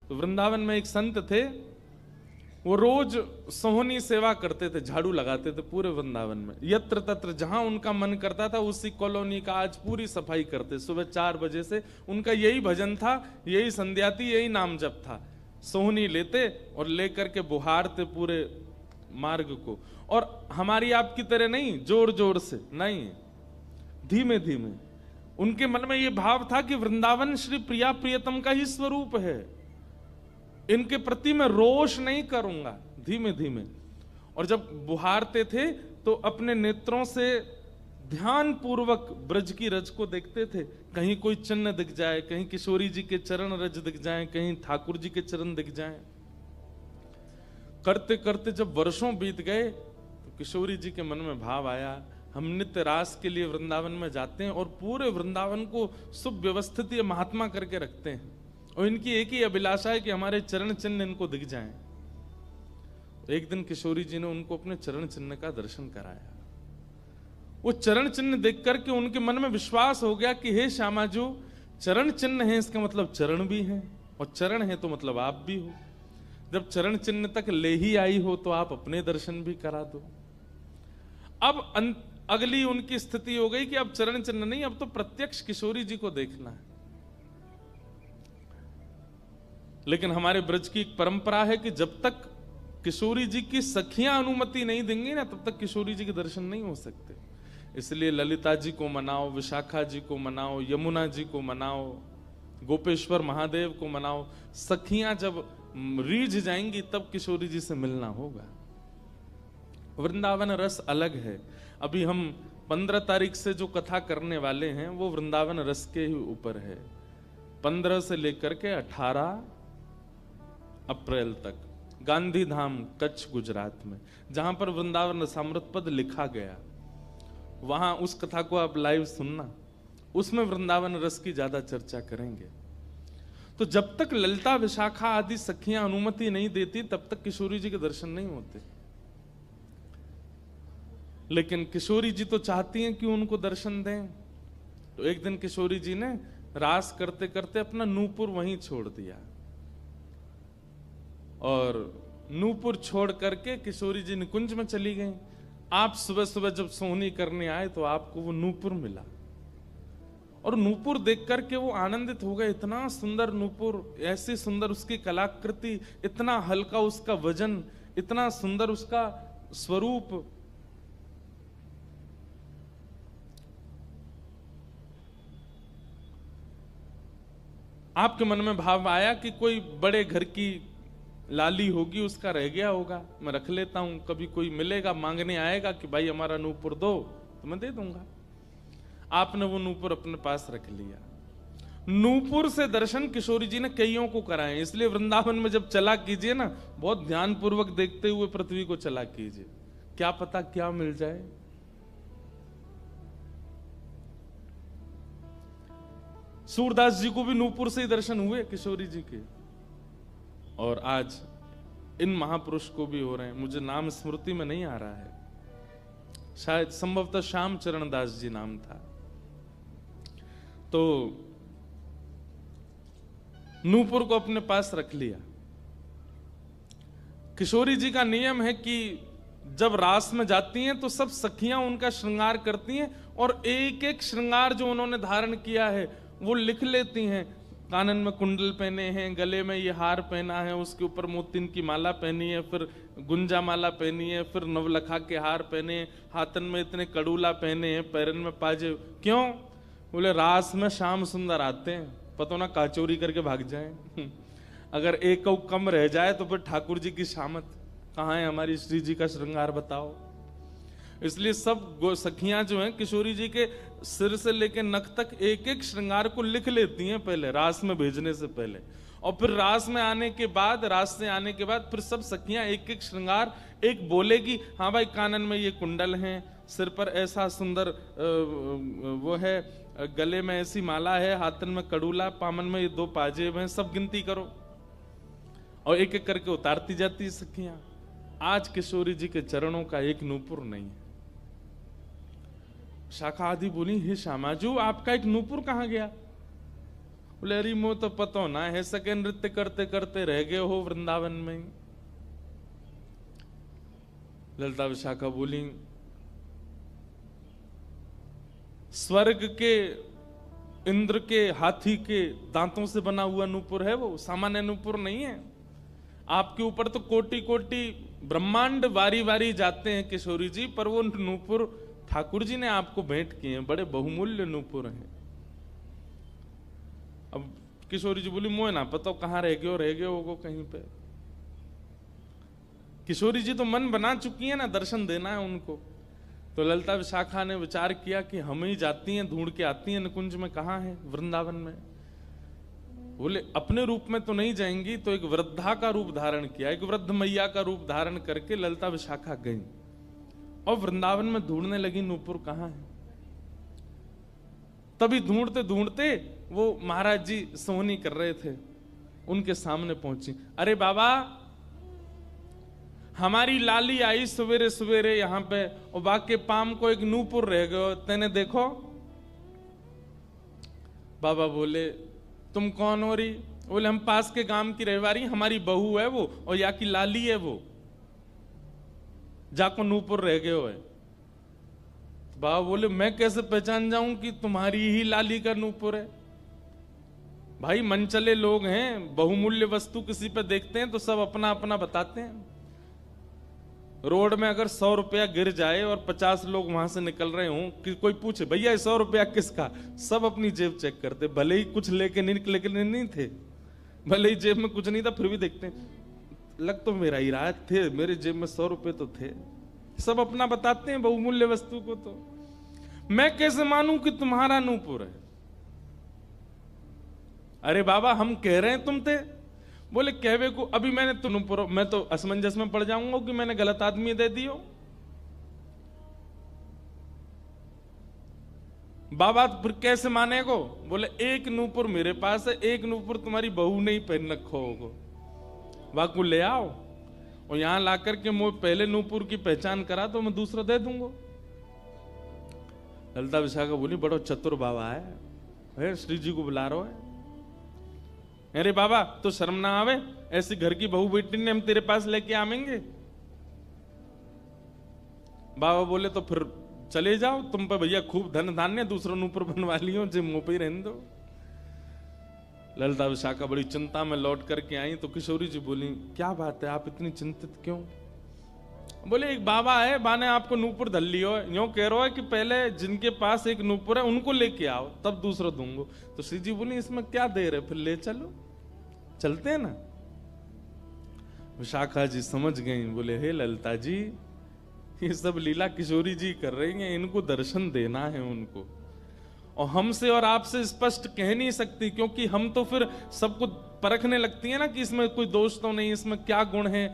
तो वृंदावन में एक संत थे, वो रोज सोहनी सेवा करते थे, झाड़ू लगाते थे पूरे वृंदावन में, यत्र तत्र जहां उनका मन करता था उसी कॉलोनी का आज पूरी सफाई करते। सुबह 4 बजे से उनका यही भजन था, यही संध्या थी, यही नाम जप था। सोहनी लेते और लेकर के बुहारते पूरे मार्ग को, और हमारी आपकी तरह नहीं जोर जोर से, नहीं, धीमे धीमे। उनके मन में यह भाव था कि वृंदावन श्री प्रिया प्रियतम का ही स्वरूप है, इनके प्रति मैं रोष नहीं करूंगा, धीमे धीमे। और जब बुहारते थे तो अपने नेत्रों से ध्यान पूर्वक ब्रज की रज को देखते थे, कहीं कोई चिन्ह दिख जाए, कहीं किशोरी जी के चरण रज दिख जाएं, कहीं ठाकुर जी के चरण दिख जाएं। करते करते जब वर्षों बीत गए तो किशोरी जी के मन में भाव आया, हम नित्य रास के लिए वृंदावन में जाते हैं और पूरे वृंदावन को सुव्यवस्थित ये महात्मा करके रखते हैं, और इनकी एक ही अभिलाषा है कि हमारे चरण चिन्ह इनको दिख जाएं। एक दिन किशोरी जी ने उनको अपने चरण चिन्ह का दर्शन कराया। वो चरण चिन्ह देख करके उनके मन में विश्वास हो गया कि हे श्यामा जो चरण चिन्ह है इसका मतलब चरण भी है, और चरण है तो मतलब आप भी हो। जब चरण चिन्ह तक ले ही आई हो तो आप अपने दर्शन भी करा दो। अब अगली उनकी स्थिति हो गई कि अब चरण चिन्ह नहीं, अब तो प्रत्यक्ष किशोरी जी को देखना है। लेकिन हमारे ब्रज की एक परंपरा है कि जब तक किशोरी जी की सखियां अनुमति नहीं देंगी ना, तब तक किशोरी जी के दर्शन नहीं हो सकते। इसलिए ललिता जी को मनाओ, विशाखा जी को मनाओ, यमुना जी को मनाओ, गोपेश्वर महादेव को मनाओ, सखियां जब रीझ जाएंगी तब किशोरी जी से मिलना होगा। वृंदावन रस अलग है। अभी हम 15 तारीख से जो कथा करने वाले हैं वो वृंदावन रस के ही ऊपर है। 15 से लेकर के 18 अप्रैल तक गांधी धाम कच्छ गुजरात में, जहां पर वृंदावन रसामृत पद लिखा गया, वहां उस कथा को आप लाइव सुनना, उसमें वृंदावन रस की ज्यादा चर्चा करेंगे। तो जब तक ललिता विशाखा आदि सखियां अनुमति नहीं देती तब तक किशोरी जी के दर्शन नहीं होते। लेकिन किशोरी जी तो चाहती हैं कि उनको दर्शन दें। तो एक दिन किशोरी जी ने रास करते करते अपना नूपुर वहीं छोड़ दिया, और नूपुर छोड़ करके किशोरी जी निकुंज में चली गई। आप सुबह सुबह जब सोहनी करने आए तो आपको वो नूपुर मिला, और नूपुर देख करके वो आनंदित हो गए। इतना सुंदर नूपुर, ऐसी सुंदर उसकी कलाकृति, इतना हल्का उसका वजन, इतना सुंदर उसका स्वरूप। आपके मन में भाव आया कि कोई बड़े घर की लाली होगी, उसका रह गया होगा, मैं रख लेता हूं, कभी कोई मिलेगा मांगने आएगा कि भाई हमारा नूपुर दो तो मैं दे दूंगा। आपने वो नूपुर अपने पास रख लिया। नूपुर से दर्शन किशोरी जी ने कईयों को कराए। इसलिए वृंदावन में जब चला कीजिए ना, बहुत ध्यान पूर्वक देखते हुए पृथ्वी को चला कीजिए, क्या पता क्या मिल जाए। सूरदास जी को भी नूपुर से ही दर्शन हुए किशोरी जी के, और आज इन महापुरुष को भी हो रहे हैं। मुझे नाम स्मृति में नहीं आ रहा है, शायद संभवतः श्याम चरण दास जी नाम था। तो नूपुर को अपने पास रख लिया। किशोरी जी का नियम है कि जब रास में जाती हैं तो सब सखियां उनका श्रृंगार करती हैं, और एक एक श्रृंगार जो उन्होंने धारण किया है वो लिख लेती हैं। कानन में कुंडल पहने हैं, गले में ये हार पहना है, उसके ऊपर मोतिन की माला पहनी है, फिर गुंजा माला पहनी है, फिर नवलखा के हार पहने, हाथन में इतने कड़ूला पहने हैं, पैरन में पाजे। क्यों? बोले रास में श्याम सुंदर आते हैं, पता ना काचोरी करके भाग जाएं। अगर एक कम रह जाए तो फिर ठाकुर जी की शामत कहाँ है, हमारी श्री जी का श्रृंगार बताओ। इसलिए सब सखियां जो हैं किशोरी जी के सिर से लेकर नख तक एक एक श्रृंगार को लिख लेती हैं पहले, रास में भेजने से पहले। और फिर रास में आने के बाद, रास से आने के बाद फिर सब सखियां एक एक श्रृंगार, एक बोलेगी हाँ भाई कानन में ये कुंडल हैं, सिर पर ऐसा सुंदर वो है, गले में ऐसी माला है, हाथन में कड़ूला, पामन में ये 2 पाजेब हैं, सब गिनती करो। और एक एक करके उतारती जाती सखियां। आज किशोरी जी के चरणों का एक नूपुर नहीं है। शाखा आदि बोली हे श्यामाजू आपका एक नूपुर कहां गया? बोले अरे मो तो पतो ना है, सके नृत्य करते करते रह गए हो वृंदावन में। ललिता विशाखा बोली स्वर्ग के इंद्र के हाथी के दांतों से बना हुआ नूपुर है, वो सामान्य नूपुर नहीं है। आपके ऊपर तो कोटि कोटि ब्रह्मांड वारी वारी जाते हैं किशोरी जी, पर वो नूपुर ठाकुर जी ने आपको भेंट किए हैं, बड़े बहुमूल्य नूपुर हैं। अब किशोरी जी बोली मोह ना पता कहाँ रह गए हो कहीं पे। किशोरी जी तो मन बना चुकी है ना, दर्शन देना है उनको। तो ललिता विशाखा ने विचार किया कि हम ही जाती हैं, ढूंढ के आती हैं निकुंज में, कहाँ है वृंदावन में। बोले अपने रूप में तो नहीं जाएंगी, तो एक वृद्धा का रूप धारण किया, एक वृद्ध मैया का रूप धारण करके ललिता विशाखा गई और वृंदावन में ढूंढने लगी नूपुर कहाँ है। तभी ढूंढते ढूंढते वो महाराज जी सोहनी कर रहे थे, उनके सामने पहुंची। अरे बाबा हमारी लाली आई सवेरे सवेरे यहाँ पे, और बाके पाम को एक नूपुर रह गयो, तेने देखो। बाबा बोले तुम कौन हो रही? बोले हम पास के गांव की रहवारी, हमारी बहू है वो, और या की लाली है वो, जाको नूपुर रह गयो है। बाबा बोले मैं कैसे पहचान जाऊं कि तुम्हारी ही लाली का नूपुर है? भाई मनचले लोग हैं, बहुमूल्य वस्तु किसी पे देखते हैं तो सब अपना अपना बताते हैं। रोड में अगर 100 रुपया गिर जाए और 50 लोग वहां से निकल रहे हों, कि कोई पूछे भैया 100 रुपया किसका, सब अपनी जेब चेक करते, भले ही कुछ लेके नहीं थे, भले ही जेब में कुछ नहीं था, फिर भी देखते लग तो मेरा ही रहा थे, मेरे जेब में 100 रुपए तो थे। सब अपना बताते हैं बहुमूल्य वस्तु को। तो मैं कैसे मानूं कि तुम्हारा नूपुर है? अरे बाबा हम कह रहे हैं तुम थे। बोले कहवे को अभी मैंने तो मैं तो असमंजस में पड़ जाऊंगा कि मैंने गलत आदमी दे दियो। बाबा फिर कैसे मानेगो? बोले एक नूपुर मेरे पास है, एक नूपुर तुम्हारी बहू ने ही पहन रखो होगो, वाकू ले आओ और यहां लाकर के मुझे पहले नूपुर की पहचान करा तो मैं दूसरा दे दूंगा। ललिता विशाखा बोली बड़ो चतुर बाबा है, श्री जी को बुला रहा है। अरे बाबा तो शर्म ना आवे, ऐसी घर की बहू बेटी ने हम तेरे पास लेके आवेंगे? बाबा बोले तो फिर चले जाओ, तुम पे भैया खूब धन धान्य, दूसरा नूपुर बनवा लियो, जे मुंह पे ही रहने दो। ललिता विशाखा बड़ी चिंता में लौट करके आई तो किशोरी जी बोली क्या बात है, आप इतनी चिंतित क्यों? बोले एक बाबा है, बाने आपको नूपुर धल लियो, यूं कह रहा है कि पहले जिनके पास एक नूपुर है उनको लेके आओ, तब दूसरा दूंगा। तो श्री जी बोली इसमें क्या देर है, फिर ले चलो, चलते हैं ना। विशाखा जी समझ गई, बोले हे ललिता जी ये सब लीला किशोरी जी कर रही हैं, इनको दर्शन देना है उनको, और हमसे और आपसे स्पष्ट कह नहीं सकती, क्योंकि हम तो फिर सबको परखने लगती है ना कि इसमें कोई दोष तो नहीं, इसमें क्या गुण है।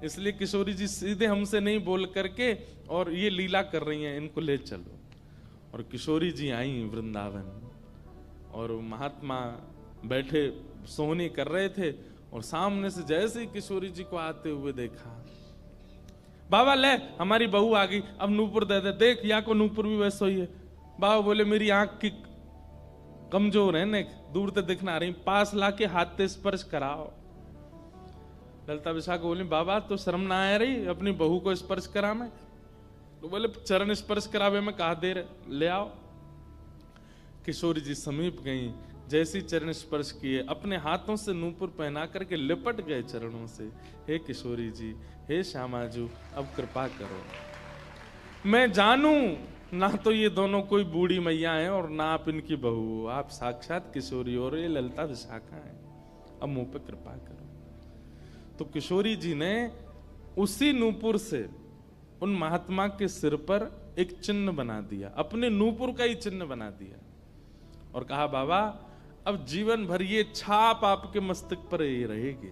इसलिए किशोरी जी सीधे हमसे नहीं बोल करके और ये लीला कर रही हैं, इनको ले चलो। और किशोरी जी आई वृंदावन, और महात्मा बैठे सोहनी कर रहे थे, और सामने से जैसे ही किशोरी जी को आते हुए देखा, बाबा ले हमारी बहू आ गई, अब नूपुर दे दे, देख या को नूपुर भी वैसा ही है। बाबा बोले मेरी आंख की कमजोर है ने, दूर से दिखना रही, पास लाके हाथ से स्पर्श कराओ। ललिता विशाखा बोली बाबा तो शर्म ना आ रही अपनी बहू को स्पर्श करा में? तो बोले चरण स्पर्श करावे में कहा देर, ले आओ। किशोरी जी समीप गई, जैसी चरण स्पर्श किए अपने हाथों से नूपुर पहना करके लिपट गए चरणों से। हे किशोरी जी, हे श्यामाजू, अब कृपा करो, मैं जानूं ना तो ये दोनों कोई बूढ़ी मैया हैं और ना आप इनकी बहू, आप साक्षात किशोरी और ये ललिता विशाखा है, अब मुंह पे कृपा करो। तो किशोरी जी ने उसी नूपुर से उन महात्मा के सिर पर एक चिन्ह बना दिया, अपने नूपुर का ही चिन्ह बना दिया, और कहा बाबा अब जीवन भर ये छाप आपके मस्तक पर ही रहेगी,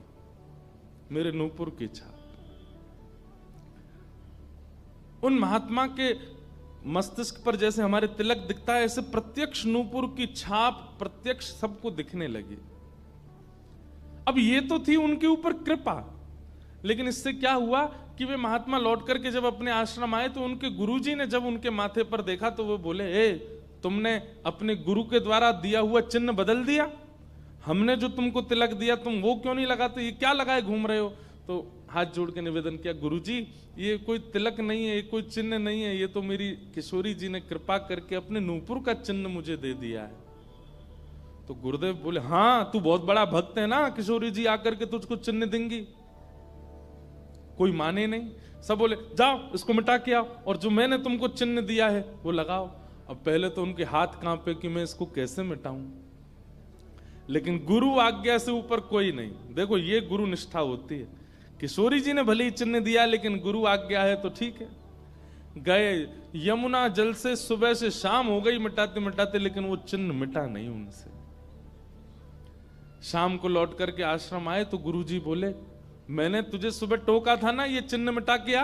मेरे नूपुर की छाप। उन महात्मा के मस्तिष्क पर जैसे हमारे तिलक दिखता है, ऐसे प्रत्यक्ष नूपुर की छाप प्रत्यक्ष सबको दिखने लगी। अब ये तो थी उनके ऊपर कृपा, लेकिन इससे क्या हुआ कि वे महात्मा लौट करके जब अपने आश्रम आए तो उनके गुरुजी ने जब उनके माथे पर देखा तो वो बोले, ए तुमने अपने गुरु के द्वारा दिया हुआ चिन्ह बदल दिया? हमने जो तुमको तिलक दिया तुम वो क्यों नहीं लगाते, ये क्या लगाए घूम रहे हो। तो हाथ जोड़ के निवेदन किया, गुरुजी ये कोई तिलक नहीं है, ये कोई चिन्ह नहीं है, ये तो मेरी किशोरी जी ने कृपा करके अपने नूपुर का चिन्ह मुझे दे दिया है। तो गुरुदेव बोले, हाँ तू बहुत बड़ा भक्त है ना, किशोरी जी आकर के तुझको चिन्ह देंगी। कोई माने नहीं, सब बोले जाओ इसको मिटा के आओ, और जो मैंने तुमको चिन्ह दिया है वो लगाओ। अब पहले तो उनके हाथ कांपे कि मैं इसको कैसे मिटाऊं, लेकिन गुरु आज्ञा से ऊपर कोई नहीं। देखो ये गुरु निष्ठा होती है। किशोरी जी ने भले ही चिन्ह दिया, लेकिन गुरु आज्ञा है तो ठीक है। गए यमुना जल से, सुबह से शाम हो गई मिटाते मिटाते, लेकिन वो चिन्ह मिटा नहीं उनसे। शाम को लौट करके आश्रम आए तो गुरुजी बोले, मैंने तुझे सुबह टोका था ना ये चिन्ह मिटा के आ,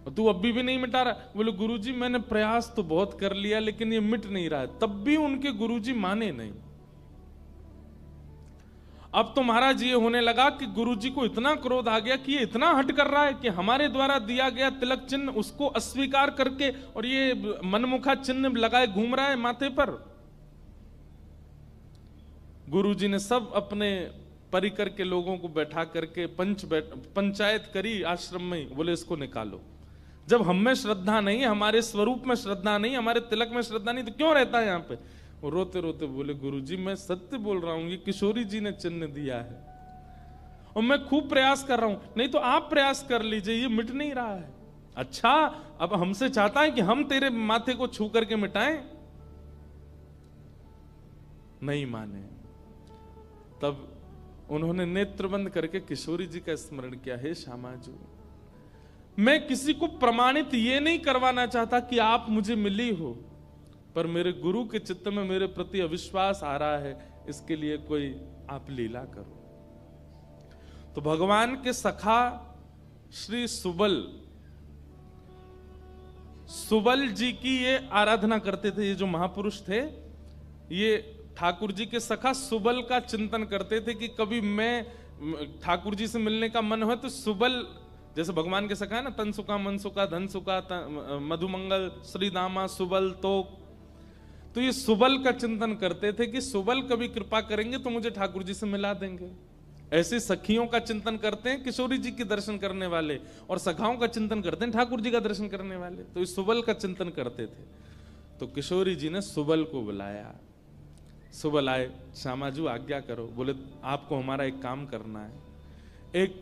और तू अभी भी नहीं मिटा रहा। बोले गुरुजी मैंने प्रयास तो बहुत कर लिया लेकिन ये मिट नहीं रहा है। तब भी उनके गुरुजी माने नहीं। अब तो महाराज ये होने लगा कि गुरुजी को इतना क्रोध आ गया कि ये इतना हट कर रहा है कि हमारे द्वारा दिया गया तिलक चिन्ह उसको अस्वीकार करके और ये मनमुखा चिन्ह लगाए घूम रहा है माथे पर। गुरुजी ने सब अपने परिकर के लोगों को बैठा करके पंचायत करी आश्रम में। बोले इसको निकालो, जब हम में श्रद्धा नहीं, हमारे स्वरूप में श्रद्धा नहीं, हमारे तिलक में श्रद्धा नहीं, तो क्यों रहता है यहाँ पे। वो रोते रोते बोले गुरुजी मैं सत्य बोल रहा हूं, ये किशोरी जी ने चिन्ह दिया है और मैं खूब प्रयास कर रहा हूं, नहीं तो आप प्रयास कर लीजिए, ये मिट नहीं रहा है। अच्छा अब हमसे चाहता है कि हम तेरे माथे को छू करके मिटाएं, नहीं माने। तब उन्होंने नेत्र बंद करके किशोरी जी का स्मरण किया, हे श्यामाजू मैं किसी को प्रमाणित ये नहीं करवाना चाहता कि आप मुझे मिली हो, पर मेरे गुरु के चित्त में मेरे प्रति अविश्वास आ रहा है, इसके लिए कोई आप लीला करो। तो भगवान के सखा श्री सुबल जी की ये आराधना करते थे। ये जो महापुरुष थे ये ठाकुर जी के सखा सुबल का चिंतन करते थे कि कभी मैं ठाकुर जी से मिलने का मन हो तो सुबल, जैसे भगवान के सखा है ना, तनसुका मनसुका धनसुका मधुमंगल श्रीदामा सुबल, तो ये सुबल का चिंतन करते थे कि सुबल कभी कृपा करेंगे तो मुझे ठाकुर जी से मिला देंगे। ऐसे सखियों का चिंतन करते हैं किशोरी जी की दर्शन करने वाले, और सखाओं का चिंतन करते हैं ठाकुर जी का दर्शन करने वाले। तो इस सुबल का चिंतन करते थे। तो किशोरी जी ने सुबल को बुलाया। सुबल आए, श्यामाजू आज्ञा करो। बोले आपको हमारा एक काम करना है। एक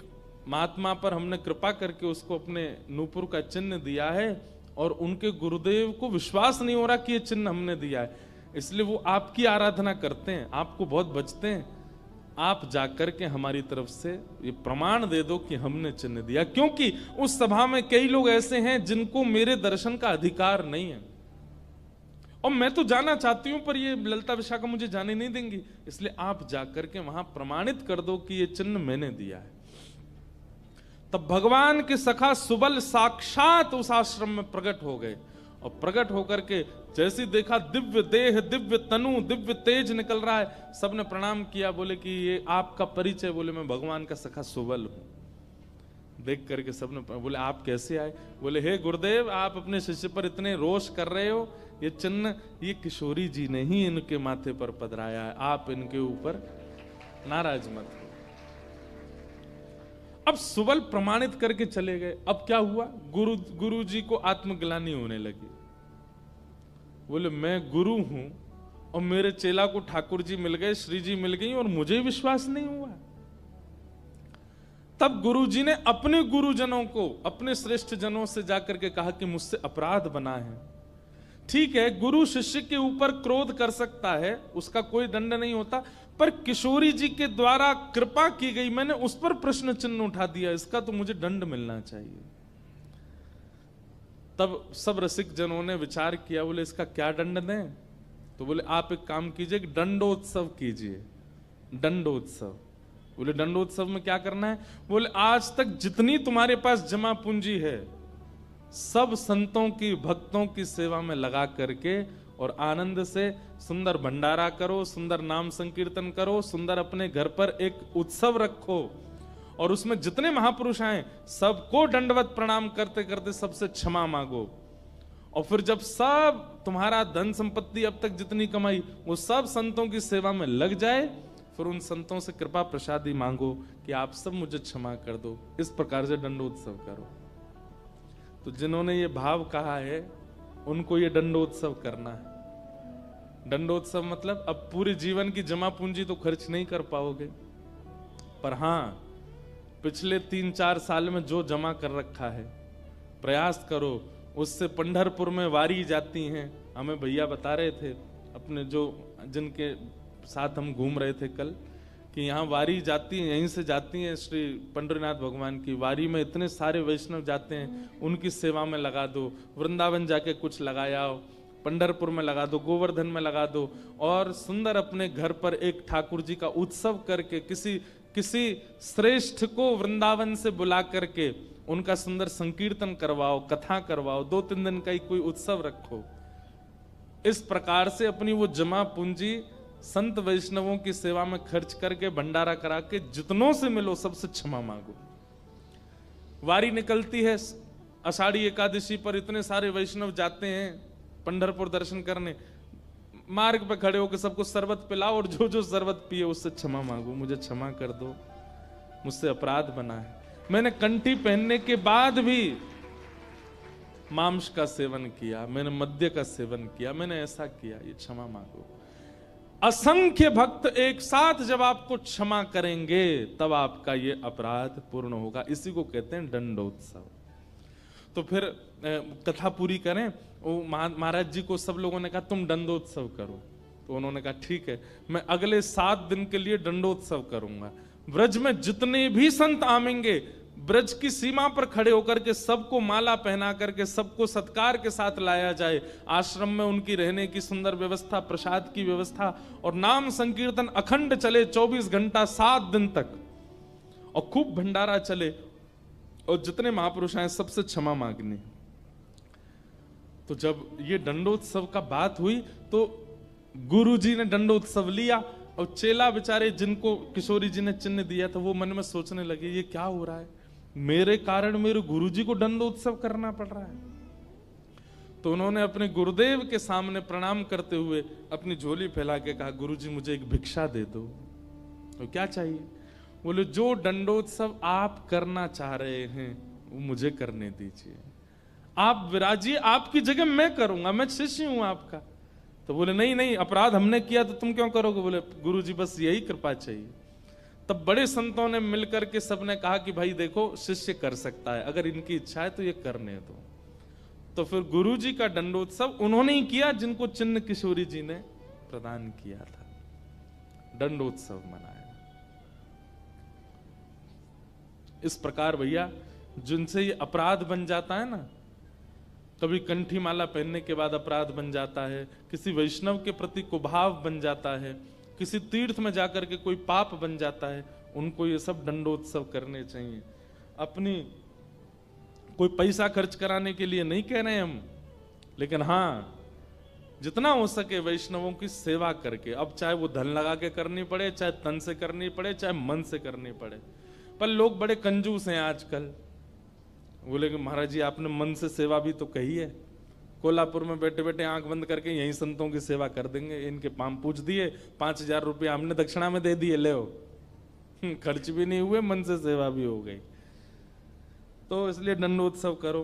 महात्मा पर हमने कृपा करके उसको अपने नूपुर का चिन्ह दिया है और उनके गुरुदेव को विश्वास नहीं हो रहा कि ये चिन्ह हमने दिया है, इसलिए वो आपकी आराधना करते हैं, आपको बहुत बचते हैं। आप जाकर के हमारी तरफ से ये प्रमाण दे दो कि हमने चिन्ह दिया, क्योंकि उस सभा में कई लोग ऐसे हैं जिनको मेरे दर्शन का अधिकार नहीं है और मैं तो जाना चाहती हूं पर ये ललिता विशाखा मुझे जाने नहीं देंगी, इसलिए आप जाकर के वहां प्रमाणित कर दो कि ये चिन्ह मैंने दिया है। तब भगवान के सखा सुबल साक्षात उस आश्रम में प्रकट हो गए और प्रकट होकर के जैसे देखा दिव्य देह, दिव्य तनु, दिव्य तेज निकल रहा है, सबने प्रणाम किया। बोले कि ये आपका परिचय। बोले मैं भगवान का सखा सुबल हूं। देख करके सबने बोले आप कैसे आए। बोले हे गुरुदेव आप अपने शिष्य पर इतने रोष कर रहे हो, ये चिन्ह ये किशोरी जी ने ही इनके माथे पर पधराया है, आप इनके ऊपर नाराज मत हो। अब सुबल प्रमाणित करके चले गए। अब क्या हुआ, गुरु जी को आत्मग्लानि होने लगी। बोले मैं गुरु हूं और मेरे चेला को ठाकुर जी मिल गए, श्री जी मिल गई और मुझे विश्वास नहीं हुआ। तब गुरु जी ने अपने गुरुजनों को, अपने श्रेष्ठ जनों से जाकर के कहा कि मुझसे अपराध बना है। ठीक है, गुरु शिष्य के ऊपर क्रोध कर सकता है, उसका कोई दंड नहीं होता, पर किशोरी जी के द्वारा कृपा की गई, मैंने उस पर प्रश्न चिन्ह उठा दिया, इसका तो मुझे दंड मिलना चाहिए। तब सब रसिक जनों ने विचार किया, बोले इसका क्या दंड दें। तो बोले आप एक काम कीजिए, दंडोत्सव कीजिए। दंडोत्सव। बोले दंडोत्सव में क्या करना है। बोले आज तक जितनी तुम्हारे पास जमा पूंजी है सब संतों की, भक्तों की सेवा में लगा करके और आनंद से सुंदर भंडारा करो, सुंदर नाम संकीर्तन करो, सुंदर अपने घर पर एक उत्सव रखो और उसमें जितने महापुरुष आए सबको दंडवत प्रणाम करते करते सबसे क्षमा मांगो और फिर जब सब तुम्हारा धन संपत्ति अब तक जितनी कमाई वो सब संतों की सेवा में लग जाए, फिर उन संतों से कृपा प्रसादी मांगो कि आप सब मुझे क्षमा कर दो। इस प्रकार से दंडोत्सव करो। तो जिन्होंने ये भाव कहा है उनको ये दंडोत्सव करना है। दंडोत्सव मतलब अब पूरे जीवन की जमा पूंजी तो खर्च नहीं कर पाओगे, पर हां पिछले 3-4 साल में जो जमा कर रखा है प्रयास करो उससे। पंढरपुर में वारी जाती हैं, हमें भैया बता रहे थे अपने जो जिनके साथ हम घूम रहे थे कल, कि यहाँ वारी जाती है, यहीं से जाती है श्री पंडरीनाथ भगवान की वारी में इतने सारे वैष्णव जाते हैं, उनकी सेवा में लगा दो। वृंदावन जाके कुछ लगाया, पंढरपुर में लगा दो, गोवर्धन में लगा दो, और सुंदर अपने घर पर एक ठाकुर जी का उत्सव करके किसी श्रेष्ठ को वृंदावन से बुला करके उनका सुंदर संकीर्तन करवाओ, कथा करवाओ, 2-3 दिन का ही कोई उत्सव रखो। इस प्रकार से अपनी वो जमा पूंजी संत वैष्णवों की सेवा में खर्च करके भंडारा करा के जितनों से मिलो सबसे क्षमा मांगो। वारी निकलती है आषाढ़ी एकादशी पर, इतने सारे वैष्णव जाते हैं पंढरपुर दर्शन करने, मार्ग पे खड़े होकर सबको शरबत पिलाओ और जो जो शरबत पिए उससे क्षमा मांगो, मुझे क्षमा कर दो, मुझसे अपराध बना है, मैंने कंठी पहनने के बाद भी मांस का सेवन किया, मैंने मद्य का सेवन किया, मैंने ऐसा किया, ये क्षमा मांगो। असंख्य भक्त एक साथ जब आपको क्षमा करेंगे तब आपका ये अपराध पूर्ण होगा। इसी को कहते हैं दंडोत्सव। तो फिर कथा पूरी करें। वो महाराज जी को सब लोगों ने कहा तुम दंडोत्सव करो, तो उन्होंने कहा ठीक है, मैं अगले 7 दिन के लिए दंडोत्सव करूंगा। ब्रज में जितने भी संत आवेंगे ब्रज की सीमा पर खड़े होकर के सबको माला पहना करके सबको सत्कार के साथ लाया जाए। आश्रम में उनकी रहने की सुंदर व्यवस्था, प्रसाद की व्यवस्था, और नाम संकीर्तन अखंड चले 24 घंटा 7 दिन तक, और खूब भंडारा चले, और जितने महापुरुष आए सबसे क्षमा मांगनी। तो जब ये दंडोत्सव का बात हुई तो गुरु जी ने दंडोत्सव लिया, और चेला बेचारे जिनको किशोरी जी ने चिन्ह दिया था वो मन में सोचने लगे ये क्या हो रहा है, मेरे कारण मेरे गुरुजी को दंडोत्सव करना पड़ रहा है। तो उन्होंने अपने गुरुदेव के सामने प्रणाम करते हुए अपनी झोली फैला के कहा गुरुजी मुझे एक भिक्षा दे दो। तो क्या चाहिए? बोले जो दंडोत्सव आप करना चाह रहे हैं वो मुझे करने दीजिए, आप विराजिए, आपकी जगह मैं करूंगा, मैं शिष्य हूं आपका। तो बोले नहीं नहीं, अपराध हमने किया तो तुम क्यों करोगे? बोले गुरुजी बस यही कृपा चाहिए। तब बड़े संतों ने मिलकर के सबने कहा कि भाई देखो शिष्य कर सकता है, अगर इनकी इच्छा है तो ये करने दो। तो फिर गुरुजी का दंडोत्सव उन्होंने ही किया जिनको चिन्ह किशोरी जी ने प्रदान किया था, दंडोत्सव मनाया। इस प्रकार भैया जिनसे ये अपराध बन जाता है ना, कभी कंठी माला पहनने के बाद अपराध बन जाता है, किसी वैष्णव के प्रति कुभाव बन जाता है, किसी तीर्थ में जाकर के कोई पाप बन जाता है, उनको ये सब दंडोत्सव करने चाहिए। अपनी कोई पैसा खर्च कराने के लिए नहीं कह रहे हम, लेकिन हाँ जितना हो सके वैष्णवों की सेवा करके, अब चाहे वो धन लगा के करनी पड़े, चाहे तन से करनी पड़े, चाहे मन से करनी पड़े। पर लोग बड़े कंजूस हैं आजकल। बोले कि महाराज जी आपने मन से सेवा भी तो कही है, कोल्हापुर में बैठे बैठे आंख बंद करके यहीं संतों की सेवा कर देंगे, इनके पाम पूछ दिए, 5000 रुपये हमने दक्षिणा में दे दिए, ले खर्च भी नहीं हुए, मन से सेवा भी हो गई। तो इसलिए दंडोत्सव करो।